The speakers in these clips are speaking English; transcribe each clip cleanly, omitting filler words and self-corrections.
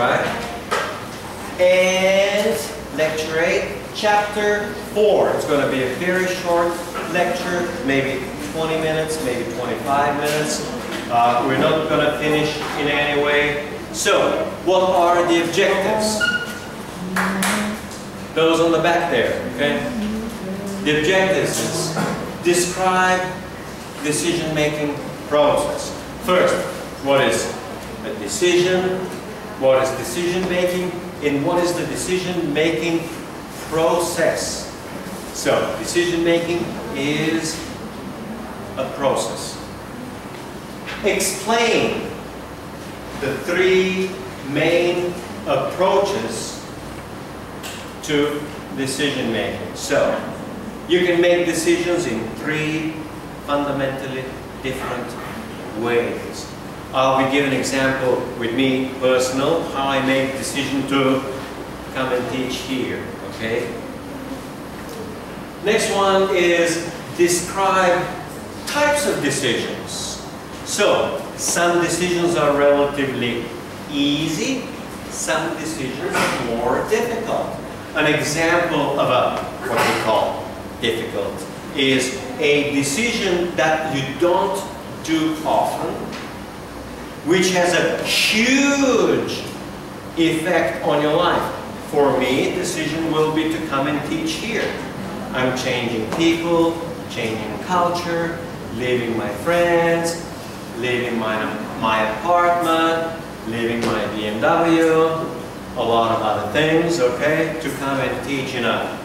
right? And lecture 8, chapter 4. It's going to be a very short lecture, maybe 20 minutes, maybe 25 minutes. We're not going to finish in any way. So, what are the objectives? Those on the back there, okay? The objectives is describe decision-making process. First, what is a decision? What is decision-making? And what is the decision-making process? So, decision-making is a process. Explain the 3 main approaches to decision-making. So, you can make decisions in 3 fundamentally different ways. I'll be giving an example with me personal, how I make decision to come and teach here, okay? Next one is describe types of decisions. So, some decisions are relatively easy, some decisions are more difficult. An example of what we call difficult is a decision that you don't do often, which has a huge effect on your life. For me, decision will be to come and teach here. I'm changing people, changing culture, leaving my friends, leaving my apartment, leaving my BMW, a lot of other things, okay, to come and teach in a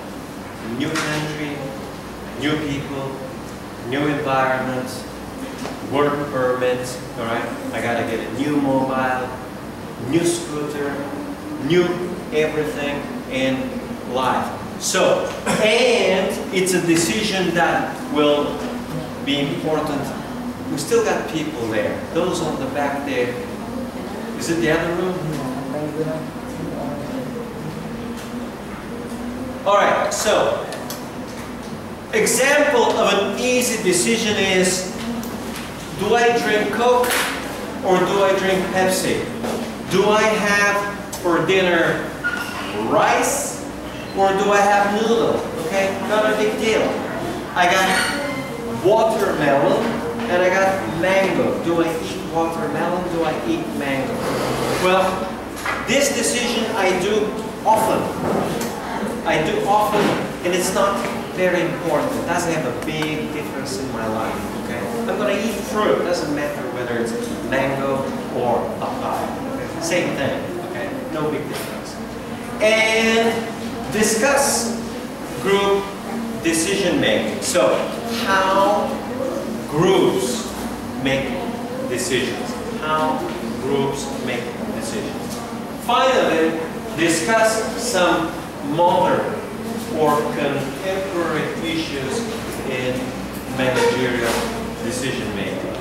new country, new people, new environment, work permit, all right? I gotta get a new mobile, new scooter, new everything in life. So, and it's a decision that will be important. We still got people there. Those on the back there. Is it the other room? All right, so example of an easy decision is, do I drink Coke or do I drink Pepsi? Do I have for dinner rice or do I have noodles? Okay, not a big deal. I got watermelon and I got mango. Do I eat watermelon? Do I eat mango? Well, this decision I do often. I do often, and it's not very important. It doesn't have a big difference in my life, okay? I'm going to eat fruit. It doesn't matter whether it's mango or papaya. Okay? Same thing, okay? No big difference. And discuss group decision making. So, how groups make decisions. How groups make decisions. Finally, discuss some modern or contemporary issues in managerial decision making.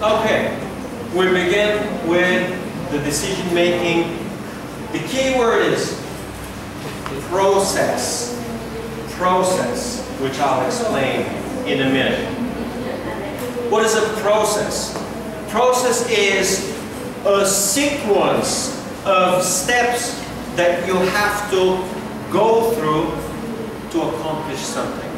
Okay, we begin with the decision making. The key word is process. Process, which I'll explain in a minute. What is a process? Process is a sequence of steps that you have to go through to accomplish something.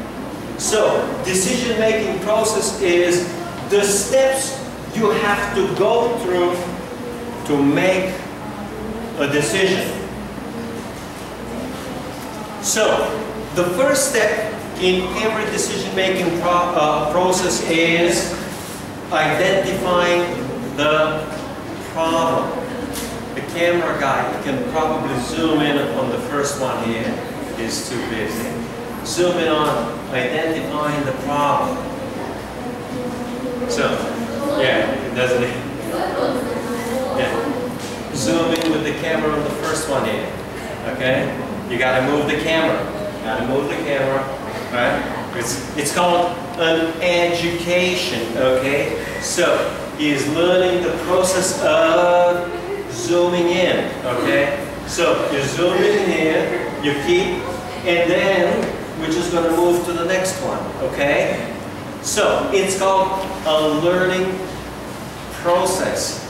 So, decision-making process is the steps you have to go through to make a decision. So, the first step in every decision-making process is identifying the problem. The camera guy, you can probably zoom in on the first one here. He's too busy. Zoom in on identifying the problem. So, yeah, doesn't it? Yeah. Zoom in with the camera on the first one here. Okay? You gotta move the camera. Gotta move the camera. Right? It's called an education. Okay? So, he is learning the process of zooming in, okay? So you zoom in here, you keep, and then we're just going to move to the next one, okay? So it's called a learning process.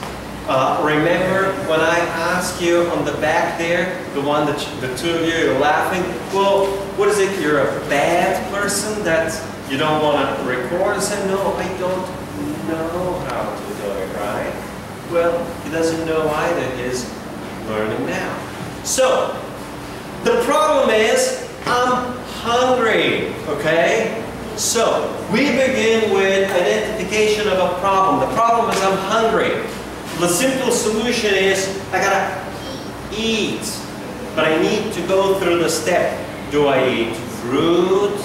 Remember when I asked you on the back there, the one that the two of you are laughing, well, what is it? You're a bad person that you don't want to record? I said, no, I don't know how to do it, right? Well, he doesn't know either. He's learning now. So, the problem is, I'm hungry, okay? So, we begin with identification of a problem. The problem is I'm hungry. The simple solution is I gotta eat, but I need to go through the step. Do I eat fruit?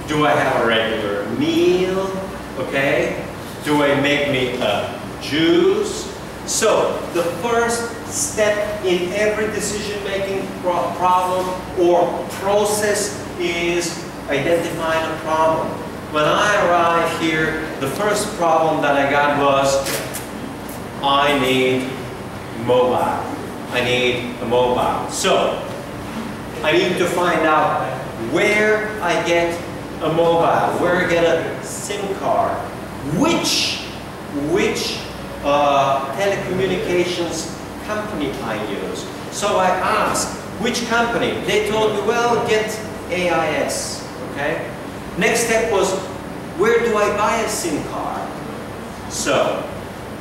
Do I have a regular meal? Okay? Do I make me a juice? So the first step in every decision-making problem or process is identifying a problem. When I arrived here, the first problem that I got was I need mobile. I need a mobile. So, I need to find out where I get a mobile, where I get a SIM card, which telecommunications company I use. So I asked, which company? They told me, well, get AIS, okay? Next step was, where do I buy a SIM card? So,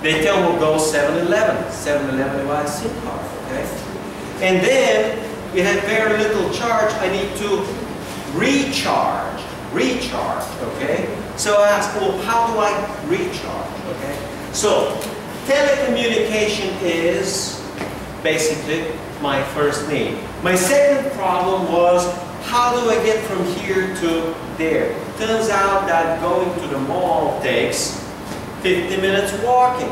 they tell me go 7-Eleven. 7-Eleven to buy a SIM card, okay? And then, it had very little charge. I need to recharge, okay? So I asked, well, how do I recharge, okay? So, telecommunication is basically my first need. My second problem was, how do I get from here to there? Turns out that going to the mall takes 50 minutes walking.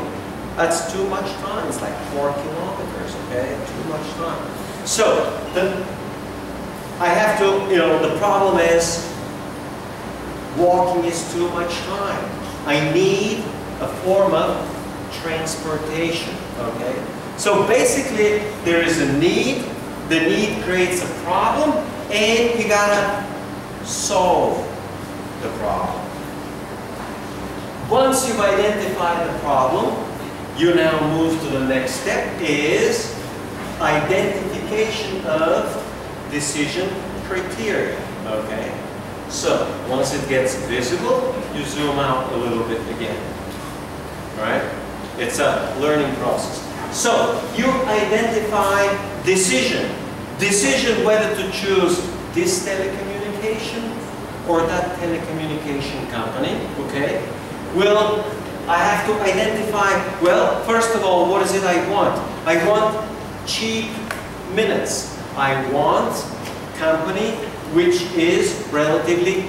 That's too much time. It's like 4 kilometers, okay? Too much time. So, I have to, the problem is walking is too much time. I need a form of transportation, okay? So basically, there is a need, the need creates a problem, and you gotta solve the problem. Once you've identified the problem, you now move to the next step, is identification of decision criteria, okay? So, once it gets visible, you zoom out a little bit again, right? It's a learning process. So, you identify decision whether to choose this telecommunication or that telecommunication company, okay? Well, I have to identify, well, first of all, what is it I want? I want cheap minutes. I want company which is relatively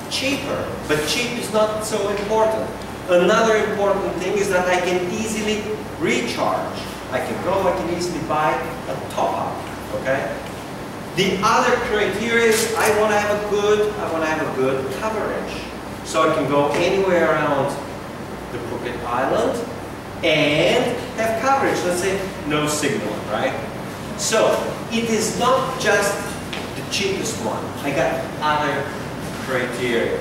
cheaper, but cheap is not so important. Another important thing is that I can easily recharge. I can easily buy a top-up, okay? The other criteria is I want to have a good coverage. So I can go anywhere around the Phuket Island and have coverage. Let's say no signal, right? So it is not just the cheapest one. I got other criteria.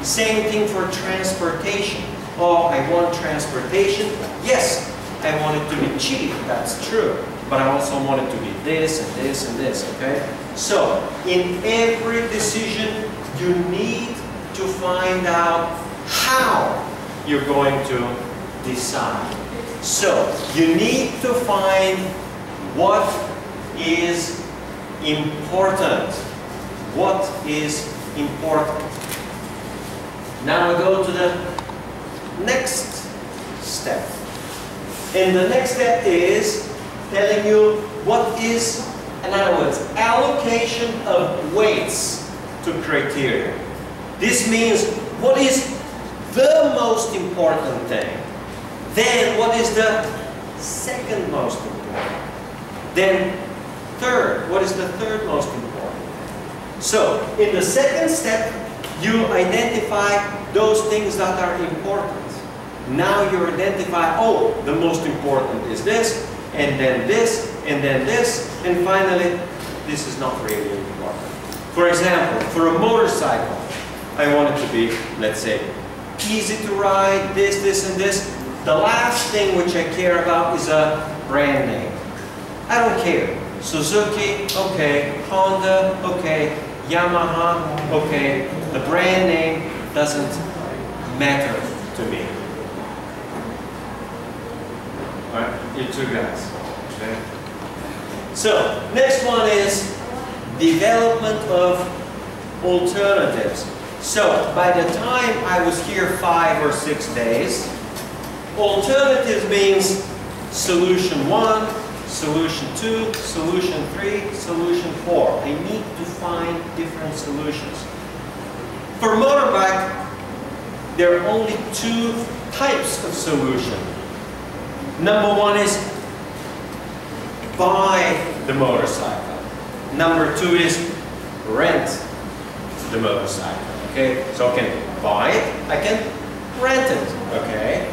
Same thing for transportation. Oh, I want transportation. Yes, I want it to be cheap. That's true. But I also want it to be this and this and this, okay? So in every decision, you need to find out how you're going to decide. So, you need to find what is important. What is important. Now we go to the next step. And the next step is telling you what is, in other words, allocation of weights to criteria. This means what is the most important thing. Then what is the second most important. Then third, what is the third most important. So in the second step, you identify those things that are important. Now you identify, oh, the most important is this, and then this, and then this, and finally, this is not really important. For example, for a motorcycle, I want it to be, let's say, easy to ride, this, and this. The last thing which I care about is a brand name. I don't care. Suzuki, okay. Honda, okay. Yamaha, okay. The brand name doesn't matter to me. Alright, you two guys. Okay. So, next one is development of alternatives. So, by the time I was here 5 or 6 days, alternatives means solution 1, solution 2, solution 3, solution 4. I need to find different solutions. For motorbike, there are only 2 types of solution. Number 1 is buy the motorcycle. Number 2 is rent the motorcycle. Okay, so I can buy it, I can rent it. Okay,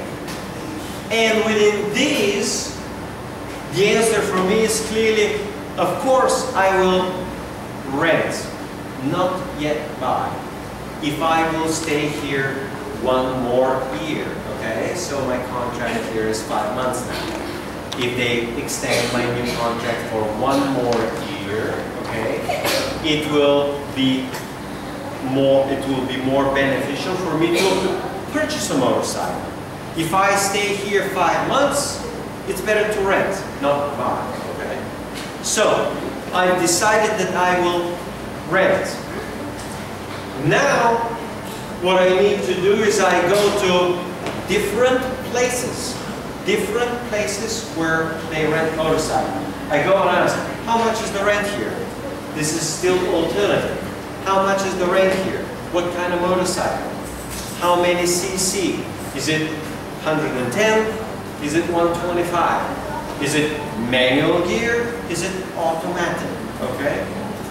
and within these, the answer for me is clearly, of course, I will rent, not yet buy. If I will stay here 1 more year, okay? So my contract here is 5 months now. If they extend my new contract for 1 more year, okay, it will be more beneficial for me to purchase a motorcycle. If I stay here 5 months, it's better to rent, not buy, okay? So, I've decided that I will rent. Now, what I need to do is I go to different places where they rent motorcycles. I go and ask, how much is the rent here? This is still alternative. How much is the rent here? What kind of motorcycle? How many cc? Is it 110? Is it 125? Is it manual gear? Is it automatic? Okay?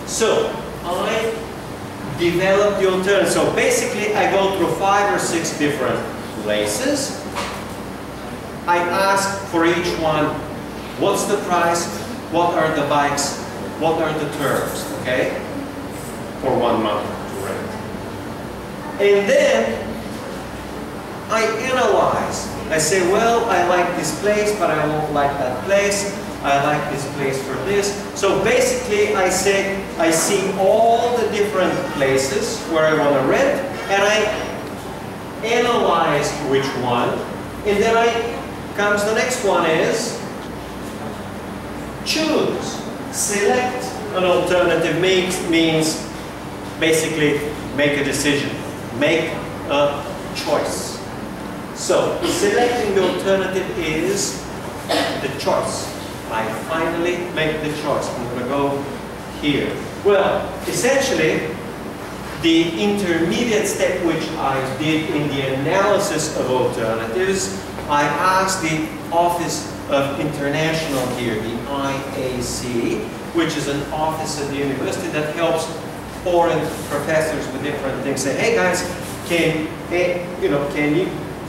So, I develop the alternative. So basically, I go through 5 or 6 different places. I ask for each one, what's the price? What are the bikes? What are the terms? Okay? For 1 month to rent. And then I analyze. I say, well, I like this place, but I won't like that place. I like this place for this. So basically, I say, I see all the different places where I want to rent, and I analyze which one. And then comes the next one is choose. Select an alternative means basically make a decision, make a choice. So selecting the alternative is the choice. I finally make the choice. I'm going to go here. Well, essentially, the intermediate step which I did in the analysis of alternatives, I asked the Office of International Gear, the IAC, which is an office at the university that helps foreign professors with different things. Say, hey guys, can you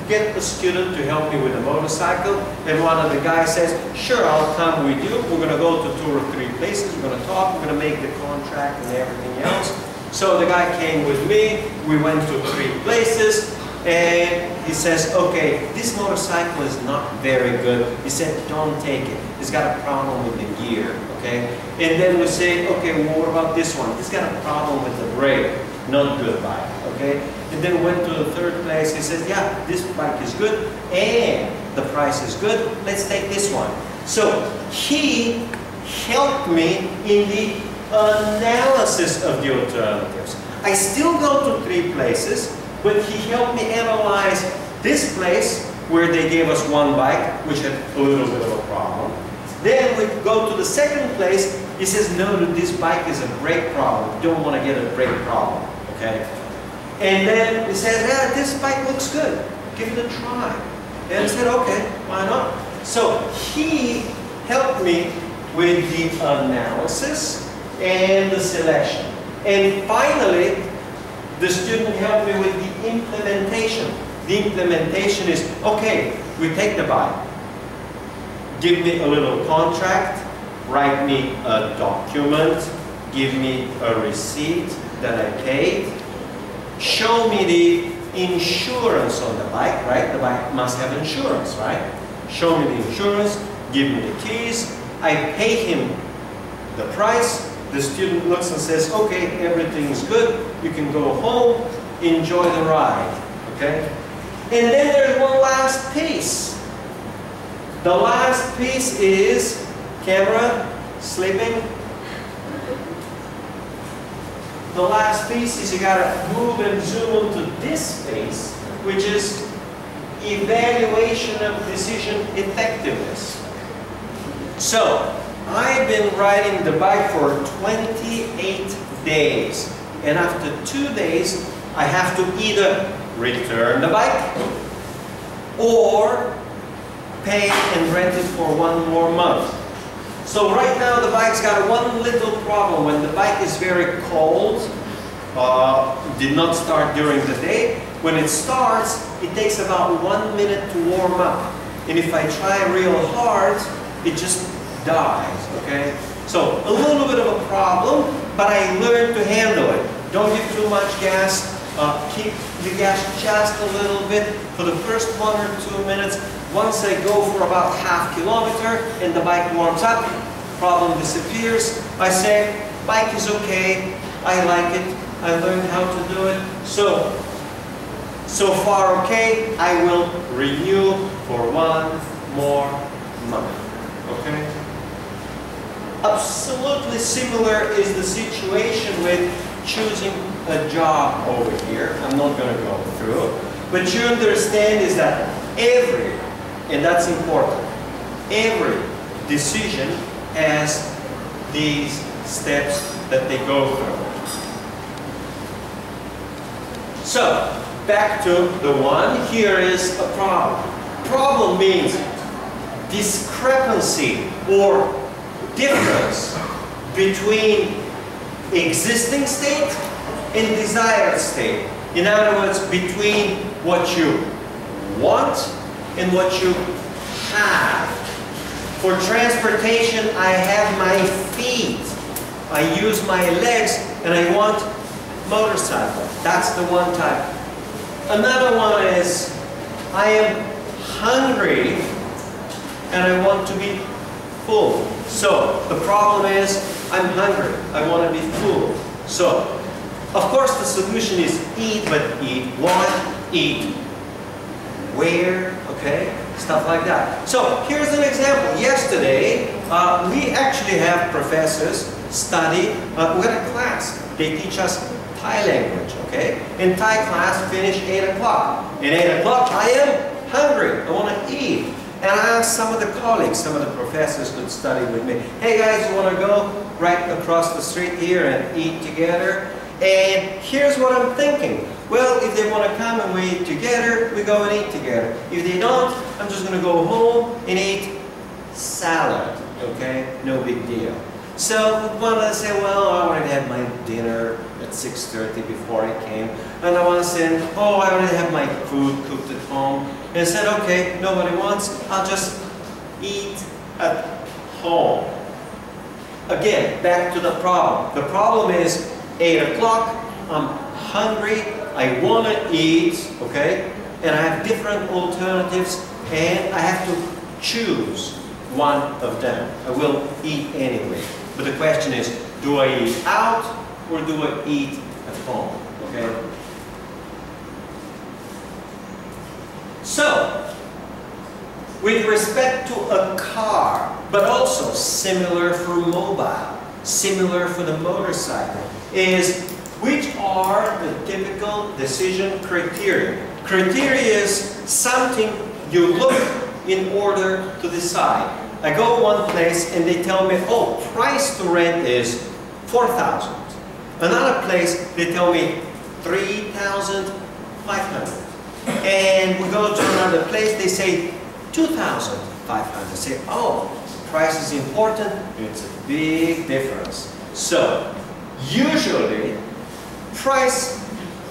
get a student to help me with a motorcycle? And one of the guys says, sure, I'll come with you. We're going to go to 2 or 3 places. We're going to talk. We're going to make the contract and everything else. So the guy came with me. We went to 3 places. And he says, okay, this motorcycle is not very good. He said, don't take it. It's got a problem with the gear, okay? And then we say, okay, well, what about this one? It's got a problem with the brake. Not good bike, okay? And then went to the 3rd place. He says, yeah, this bike is good and the price is good. Let's take this one. So he helped me in the analysis of the alternatives. I still go to 3 places, but he helped me analyze this place where they gave us 1 bike, which had a little bit of a problem. Then we go to the 2nd place. He says, no, this bike is a brake problem. You don't want to get a brake problem, okay? And then he says, yeah, this bike looks good. Give it a try. And I said, okay, why not? So he helped me with the analysis and the selection. And finally, the student helped me with the implementation. The implementation is, okay, we take the bike. Give me a little contract, write me a document, give me a receipt that I paid, show me the insurance on the bike, right? The bike must have insurance, right? Show me the insurance, give me the keys, I pay him the price, the student looks and says, okay, everything's good, you can go home, enjoy the ride, okay? And then there's one last piece. The last piece is camera, sleeping. The last piece is you gotta move and zoom into this piece, which is evaluation of decision effectiveness. So, I've been riding the bike for 28 days. And after 2 days, I have to either return the bike or pay and rent it for 1 more month. So right now the bike's got one little problem. When the bike is very cold, did not start during the day, when it starts, it takes about 1 minute to warm up. And if I try real hard, it just dies, okay? So a little bit of a problem, but I learned to handle it. Don't give too much gas. Keep the gas just a little bit for the first 1 or 2 minutes. Once I go for about ½ kilometer and the bike warms up, problem disappears. I say, bike is okay, I like it, I learned how to do it. So far okay, I will renew for 1 more month, okay? Absolutely similar is the situation with choosing a job over here. I'm not going to go through. But you understand is that every, and that's important, every decision has these steps that they go through. So, back to the one. Here is a problem. Problem means discrepancy or difference between existing state and desired state. In other words, between what you want and what you have. For transportation, I have my feet. I use my legs and I want motorcycle. That's the one type. Another one is I am hungry and I want to be full. So the problem is I'm hungry. I want to be full. So of course the solution is eat, but eat what? Eat where? Okay? Stuff like that. So here's an example. Yesterday we actually have professors study. We had a class. They teach us Thai language. Okay? In Thai class finish 8 o'clock. In 8 o'clock I am hungry. I want to eat. And I asked some of the colleagues, some of the professors could study with me. Hey guys, you want to go right across the street here and eat together? And here's what I'm thinking. Well, if they want to come and we eat together, we go and eat together. If they don't, I'm just going to go home and eat salad. Okay? No big deal. So one I say, well, I already had my dinner at 6:30 before I came. And I want to say, oh, I already have my food cooked at home. And I said, okay, nobody wants, I'll just eat at home. Again, back to the problem. The problem is 8 o'clock, I'm hungry, I want to eat, okay? And I have different alternatives and I have to choose one of them. I will eat anyway. But the question is, do I eat out or do I eat at home? Okay? So, with respect to a car, but also similar for mobile, similar for the motorcycle, is which are the typical decision criteria. Criteria is something you look in order to decide. I go one place and they tell me, oh, price to rent is 4,000. Another place, they tell me 3,500. And we go to another place, they say 2,500. Say, oh, price is important. It's a big difference. So, usually, price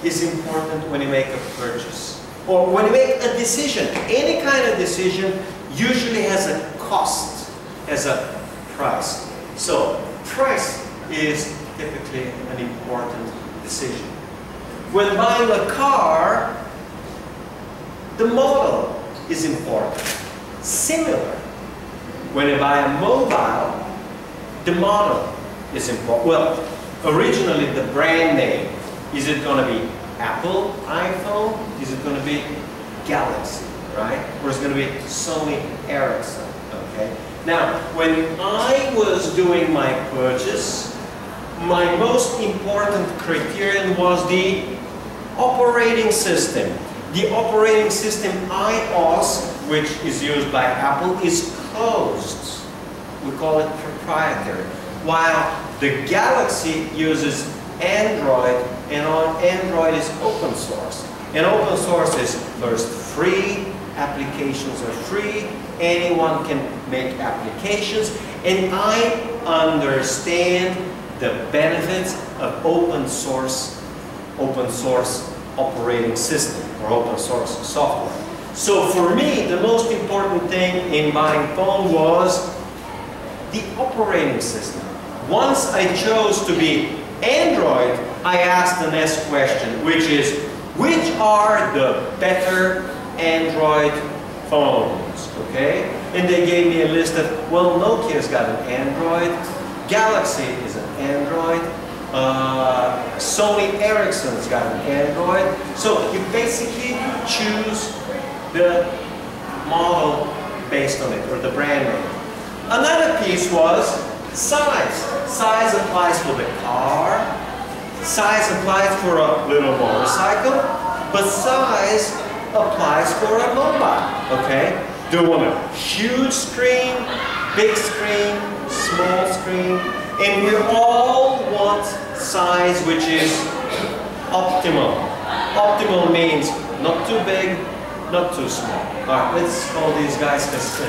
is important when you make a purchase. Or when you make a decision. Any kind of decision usually has a cost, has a price. So, price is typically an important decision. When buying a car, the model is important. Similar, when you buy a mobile, the model is important. Well, originally the brand name, is it going to be Apple iPhone? Is it going to be Galaxy, right? Or is it going to be Sony Ericsson, okay? Now, when I was doing my purchase, my most important criterion was the operating system. The operating system iOS, which is used by Apple, is closed. We call it proprietary. While the Galaxy uses Android, and on Android is open source. And open source is first free, applications are free, anyone can make applications, and I understand the benefits of open source operating system or open source software. So for me, the most important thing in buying phone was the operating system. Once I chose to be Android, I asked the next question, which is, which are the better Android phones, okay? And they gave me a list of, well, Nokia's got an Android, Galaxy is an Android, Sony Ericsson's got an Android. So you basically choose the model based on it, or the brand name. Another piece was size. Size applies for the car, size applies for a little motorcycle, but size applies for a mobile, okay? Do you want a huge screen, big screen, small screen? And we all want size which is optimal. Optimal means not too big, not too small. All right, let's call these guys because,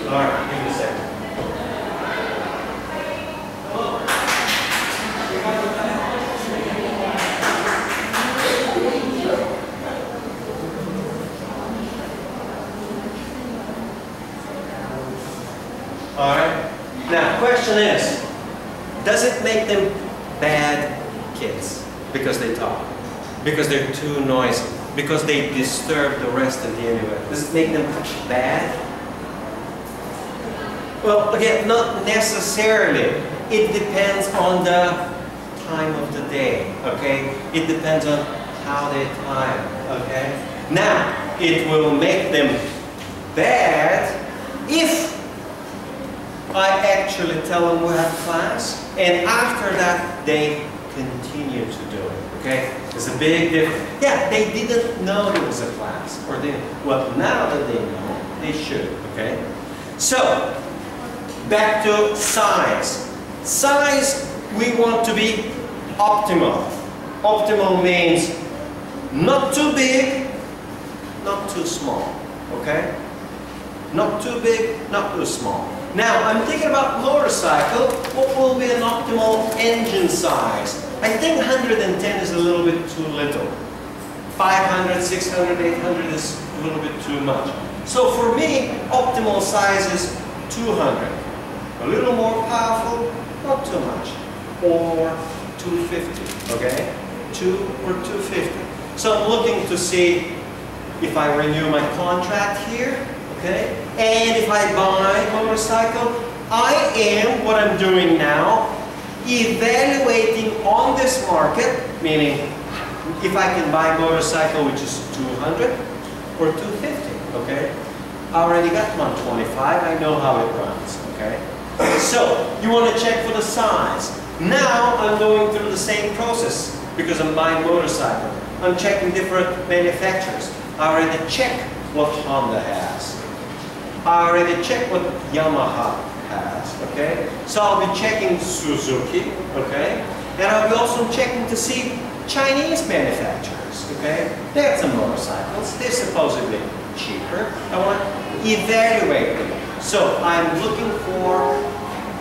all right, give me a second. All right. Now, question is, does it make them bad kids because they talk? Because they're too noisy? Because they disturb the rest of the neighborhood? Does it make them bad? Well, again, not necessarily. It depends on the time of the day, okay? It depends on how they time, okay? Now, it will make them bad if I actually tell them we have class, and after that, they continue to do it, okay? There's a big difference. Yeah, they didn't know there was a class, or they, well, now that they know, they should, okay? So, back to size. Size, we want to be optimal. Optimal means not too big, not too small, okay? Not too big, not too small. Now, I'm thinking about motorcycle. What will be an optimal engine size? I think 110 is a little bit too little. 500, 600, 800 is a little bit too much. So for me, optimal size is 200. A little more powerful, not too much. Or 250, okay? 2 or 250. So I'm looking to see if I renew my contract here. Okay? And if I buy a motorcycle, I am, what I'm doing now, evaluating on this market, meaning if I can buy a motorcycle which is 200 or 250, okay? I already got 125, I know how it runs, okay? So, you want to check for the size. Now, I'm going through the same process because I'm buying a motorcycle. I'm checking different manufacturers. I already checked what Honda has. I already checked what Yamaha has, okay? So I'll be checking Suzuki, okay? And I'll be also checking to see Chinese manufacturers, okay? They have some motorcycles, they're supposedly cheaper. I want to evaluate them. So I'm looking for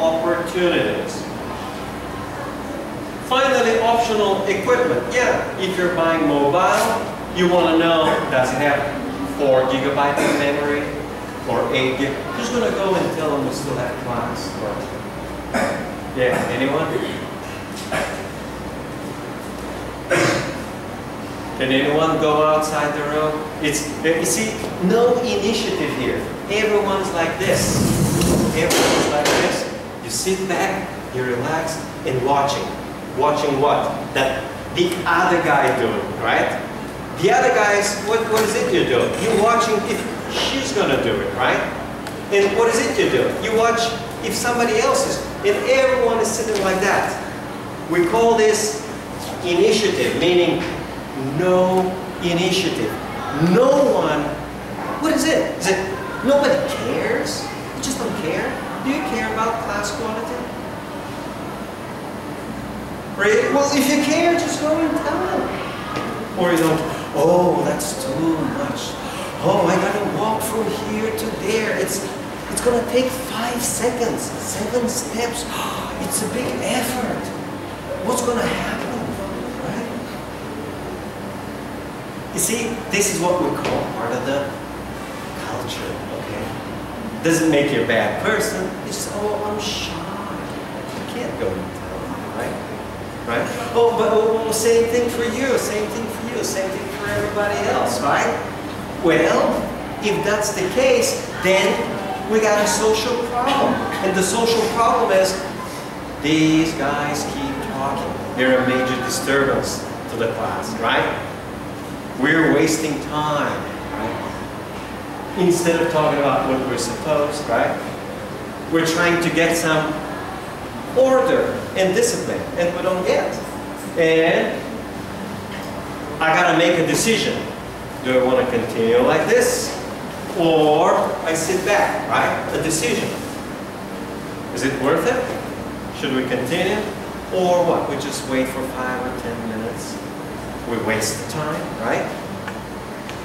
opportunities. Finally, optional equipment. Yeah, if you're buying mobile, you want to know, does it have 4 GB of memory? Or 8 gig. Who's going to go and tell them we still have class? Or, yeah, anyone? Can anyone go outside the row? It's, you see, no initiative here. Everyone's like this. Everyone's like this. You sit back, you relax, and watching. Watching what? That the other guy doing, right? The other guys, what is it you're doing? You're watching if she's gonna do it, right? And what is it you're doing? You watch if somebody else is, and everyone is sitting like that. We call this initiative, meaning no initiative. No one, what is it? Is it nobody cares? You just don't care? Do you care about class quality? Right? Well, if you care, just go and tell them. Or you don't, oh, that's too much. Oh, I gotta walk from here to there. It's gonna take 5 seconds, 7 steps. It's a big effort. What's gonna happen, right? You see, this is what we call part of the culture, okay? Doesn't make you a bad person. It's just, oh, I'm shy. You can't go and tell them, right? Right? Oh, but oh, same thing for you, same thing for you, same thing for everybody else, right? Well, if that's the case, then we got a social problem. And the social problem is these guys keep talking. They're a major disturbance to the class, right? We're wasting time, right? Instead of talking about what we're supposed, right? We're trying to get some order and discipline, and we don't get. And I gotta make a decision. Do I want to continue like this? Or I sit back, right? A decision. Is it worth it? Should we continue? Or what? We just wait for 5 or 10 minutes. We waste the time, right?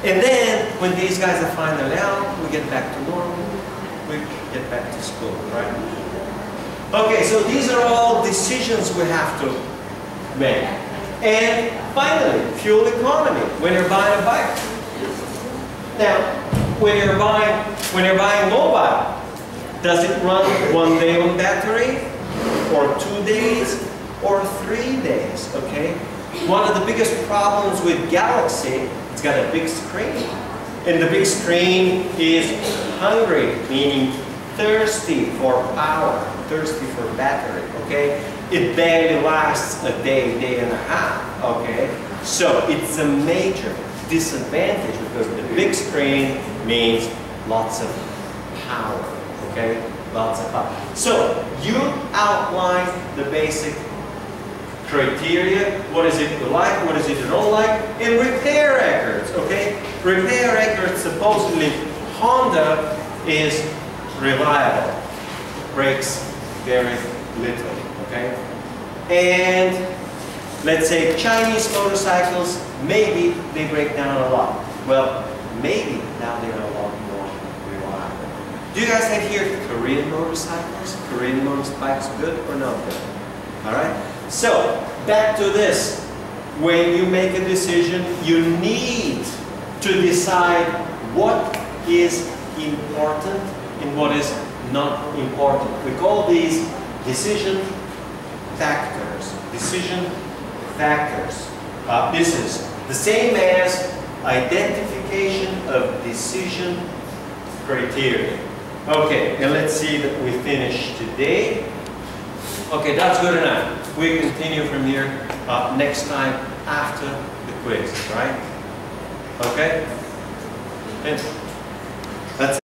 And then, when these guys are finally out, we get back to normal. We get back to school, right? Okay, so these are all decisions we have to make. And finally, fuel economy, when you're buying a bike. Now, when you're buying mobile, does it run 1 day on battery, or 2 days, or 3 days, okay? One of the biggest problems with Galaxy, it's got a big screen. And the big screen is hungry, meaning thirsty for power, thirsty for battery, okay? It barely lasts a day, day and a half, okay? So it's a major disadvantage because the big screen means lots of power, okay? Lots of power. So you outline the basic criteria. What is it you like? What is it you don't like? And repair records, okay? Repair records, supposedly Honda is reliable. Breaks very little, okay? And let's say Chinese motorcycles, maybe they break down a lot. Well, maybe now they're a lot more reliable. Do you guys have here Korean motorcycles? Korean motorbikes, good or not good? All right? So, back to this. When you make a decision, you need to decide what is important and what is not important. We call these decision factors. Decision factors. This is the same as identification of decision criteria. Okay, and let's see that we finish today. Okay, that's good enough. We continue from here next time after the quiz, right? Okay? Finish.